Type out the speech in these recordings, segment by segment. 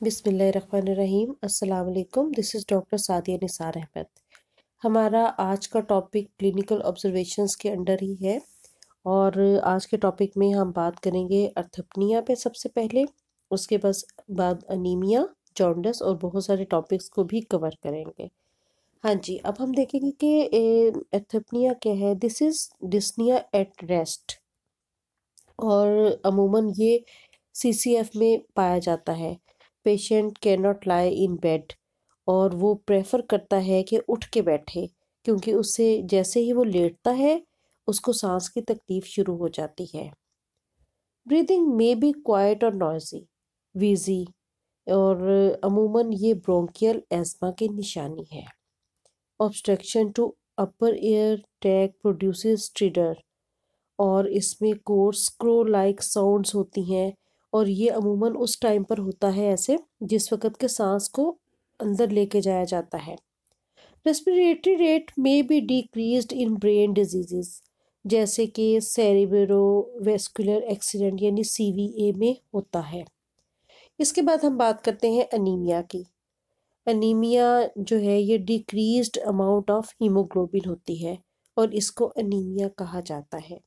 बिस्मिल्लाहिर्रहमानिर्रहीम। अस्सलाम वालेकुम। This is doctor Sadia Nisar Ahmed. हमारा आज का टॉपिक क्लिनिकल ऑब्जर्वेशंस के अंडर ही है और आज के टॉपिक में हम बात करेंगे अर्थोपनिया पे सबसे पहले, उसके बाद अनीमिया, जॉन्डिस और बहुत सारे टॉपिक्स को भी कवर करेंगे। हाँ जी, अब हम देखेंगे कि अर्थोपनिया क्या है। This is dyspnoea at rest और अमूमन ये सीसीएफ में पाया जाता है। Patient can not lie in bed और वो प्रेफर करता है कि उठ के बैठे, क्योंकि उससे जैसे ही वो लेटता है उसको सांस की तकलीफ शुरू हो जाती है। ब्रीदिंग में बी क्वाइट और नॉइजी, वीजी और अमूमन ये ब्रोंकियल एस्मा की निशानी है। Obstruction to upper air tract produces stridor और इसमें कोर्स क्रो लाइक साउंड्स होती हैं और ये अमूमन उस टाइम पर होता है ऐसे जिस वक़्त के सांस को अंदर लेके जाया जाता है। Respiratory rate may be decreased in brain diseases जैसे कि सेरिब्रोवेस्कुलर एक्सीडेंट यानी सीवीए में होता है। इसके बाद हम बात करते हैं अनीमिया की। अनीमिया जो है ये डिक्रीज्ड अमाउंट ऑफ हीमोग्लोबिन होती है और इसको अनीमिया कहा जाता है।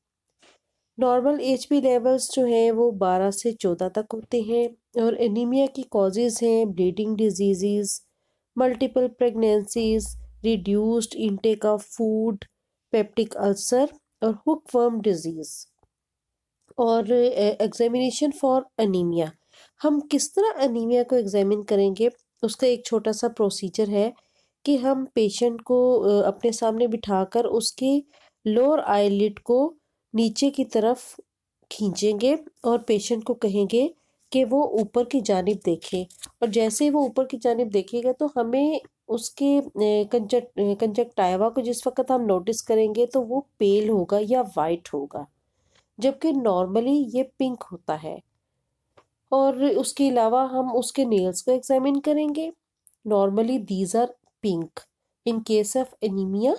नॉर्मल एचबी लेवल्स जो हैं वो 12 से 14 तक होते हैं और एनीमिया की कॉजेज़ हैं bleeding disease, multiple pregnancies, reduced intake of food, peptic ulcer और हुकवर्म डिजीज़। और एग्जामिनेशन फॉर अनीमिया, हम किस तरह अनीमिया को एग्जामिन करेंगे उसका एक छोटा सा प्रोसीजर है कि हम पेशेंट को अपने सामने बिठाकर उसके लोअर आईलिड को नीचे की तरफ खींचेंगे और पेशेंट को कहेंगे कि वो ऊपर की जानिब देखे और जैसे ही वो ऊपर की जानिब देखेगा तो हमें उसके कंजक्टाइवा को जिस वक्त हम नोटिस करेंगे तो वो पेल होगा या वाइट होगा, जबकि नॉर्मली ये पिंक होता है। और उसके अलावा हम उसके नेल्स को एग्जामिन करेंगे। Normally these are pink, in case of anaemia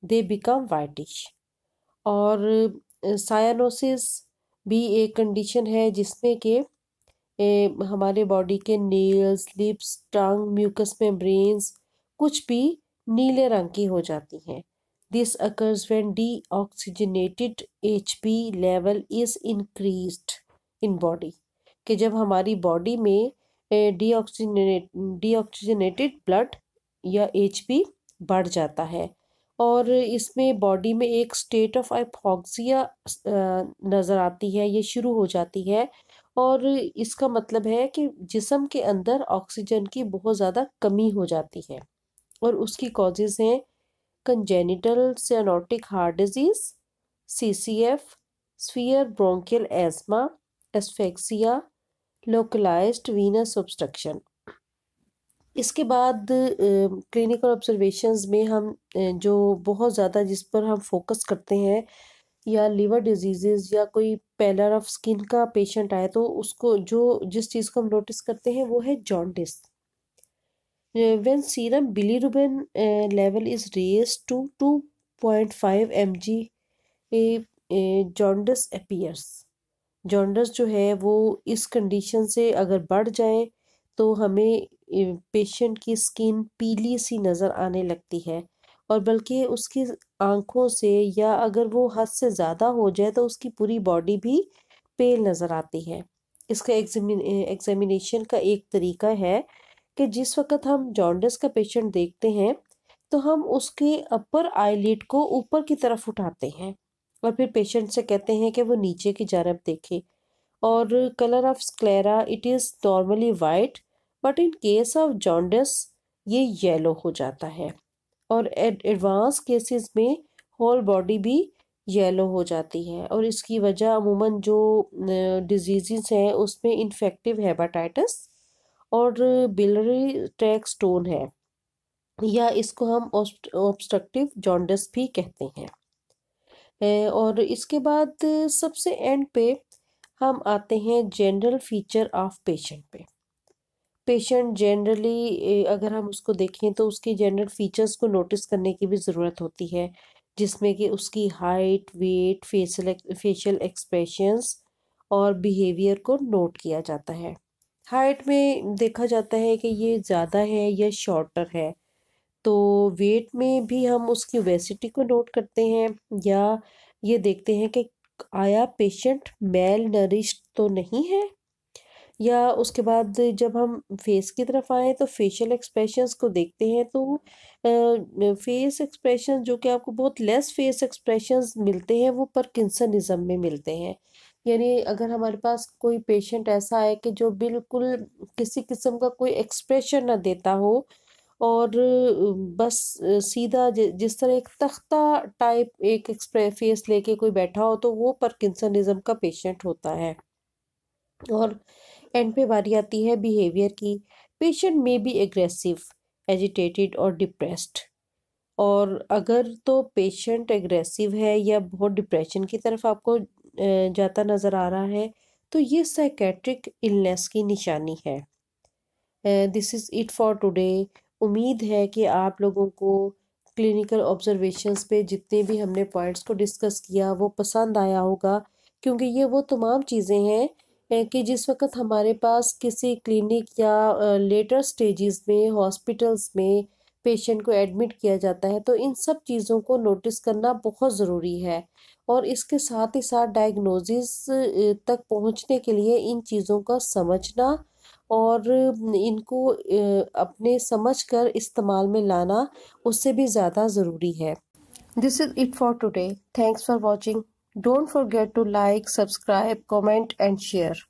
they become whitish. और सायानोसिस भी एक कंडीशन है जिसमें कि हमारे बॉडी के नेल्स, लिप्स, टंग, म्यूकस मेम्ब्रेन्स कुछ भी नीले रंग की हो जाती हैं। This occurs when deoxygenated HP level is increased in body, कि जब हमारी बॉडी में डीऑक्सीजनेटेड ब्लड या एचपी बढ़ जाता है और इसमें बॉडी में एक स्टेट ऑफ हाइपोक्सिया नज़र आती है, ये शुरू हो जाती है और इसका मतलब है कि जिस्म के अंदर ऑक्सीजन की बहुत ज़्यादा कमी हो जाती है और उसकी कॉजेज़ हैं congenital cyanotic heart disease, CCF, severe bronchial asthma, asphyxia, localised venous obstruction. इसके बाद क्लिनिकल ऑब्जर्वेशंस में हम जो बहुत ज़्यादा जिस पर हम फोकस करते हैं या लिवर डिजीज़ या कोई पेलर ऑफ स्किन का पेशेंट आए तो उसको जो जिस चीज़ को हम नोटिस करते हैं वो है jaundice. When serum bilirubin level is raised to 2.5 mg jaundice appears. Jaundice जो है वो इस कंडीशन से अगर बढ़ जाए तो हमें पेशेंट की स्किन पीली सी नज़र आने लगती है और बल्कि उसकी आंखों से या अगर वो हद से ज़्यादा हो जाए तो उसकी पूरी बॉडी भी पेल नज़र आती है। इसका एग्जामिनेशन का एक तरीका है कि जिस वक्त हम जॉन्डिस का पेशेंट देखते हैं तो हम उसके अपर आईलिड को ऊपर की तरफ उठाते हैं और फिर पेशेंट से कहते हैं कि वो नीचे की जानब देखे और colour of sclera it is normally white but in case of jaundice ये येलो हो जाता है और एडवांस केसेस में होल बॉडी भी येलो हो जाती है और इसकी वजह अमूमन जो डिजीज़ हैं उसमें इन्फेक्टिव हेपाटाइटिस और बिलियरी ट्रैक्ट स्टोन है या इसको हम ऑब्स्ट्रक्टिव जॉन्डिस भी कहते हैं। और इसके बाद सबसे एंड पे हम आते हैं जनरल फीचर ऑफ पेशेंट पे। पेशेंट जनरली अगर हम उसको देखें तो उसकी जनरल फीचर्स को नोटिस करने की भी ज़रूरत होती है, जिसमें कि उसकी हाइट, वेट, फेशियल एक्सप्रेशंस और बिहेवियर को नोट किया जाता है। हाइट में देखा जाता है कि ये ज़्यादा है या शॉर्टर है। तो वेट में भी हम उसकी ओबेसिटी को नोट करते हैं या ये देखते हैं कि आया पेशेंट मेल नरिश्ड तो नहीं है। या उसके बाद जब हम फेस की तरफ आए तो फेशियल एक्सप्रेशंस को देखते हैं तो फेस एक्सप्रेशन जो कि आपको बहुत लेस फेस एक्सप्रेशंस मिलते हैं वो पार्किंसनिज्म में मिलते हैं। यानी अगर हमारे पास कोई पेशेंट ऐसा है कि जो बिल्कुल किसी किस्म का कोई एक्सप्रेशन ना देता हो और बस सीधा जिस तरह एक तख्ता टाइप एक एक्सप्रे फेस लेके कोई बैठा हो तो वो पार्किंसनिज्म का पेशेंट होता है। और एंड पे बारी आती है बिहेवियर की। पेशेंट में बी एग्रेसिव, एजिटेटेड और डिप्रेस्ड। और अगर तो पेशेंट एग्रेसिव है या बहुत डिप्रेशन की तरफ आपको जाता नज़र आ रहा है तो ये साइकेट्रिक इलनेस की निशानी है। This is it for today. उम्मीद है कि आप लोगों को क्लिनिकल ऑब्जर्वेशंस पे जितने भी हमने पॉइंट्स को डिस्कस किया वो पसंद आया होगा, क्योंकि ये वो तमाम चीज़ें हैं कि जिस वक्त हमारे पास किसी क्लिनिक या लेटर स्टेजेस में हॉस्पिटल्स में पेशेंट को एडमिट किया जाता है तो इन सब चीज़ों को नोटिस करना बहुत ज़रूरी है। और इसके साथ ही साथ डायग्नोसिस तक पहुंचने के लिए इन चीज़ों का समझना और इनको अपने समझ कर इस्तेमाल में लाना उससे भी ज़्यादा ज़रूरी है। This is it for today. Thanks for watching. Don't forget to like, subscribe, comment and share.